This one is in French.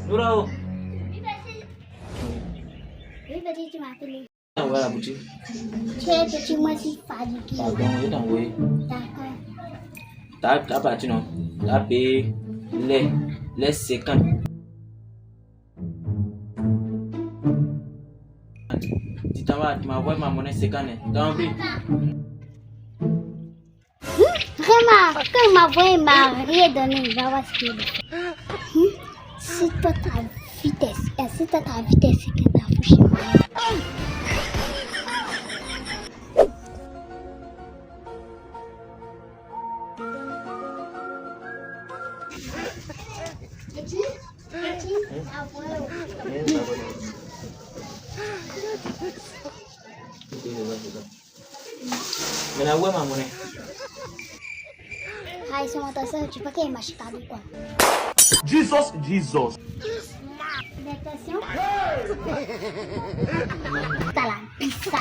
Nurao. Oui, vas-y, tu m'appelles. On va à la boutique. Tu es que tu m'as dit fatigué. Pardon, je t'en oui. D'accord. T'as parti non? T'as payé les 50. Tu m'as envoyé ma monnaie 50. T'as compris? Vraiment, quand il m'a envoyé, il m'a rien donné. Va voir ce qu'il dit. Si toi ta vitesse, si toi ta vitesse, c'est que t'as fouché moi. Maintenant, où est ma monnaie? Ah, ils sont en train de tu peux qu'il m'a chicardé quoi. Jesus. Attention. T'as la pizza.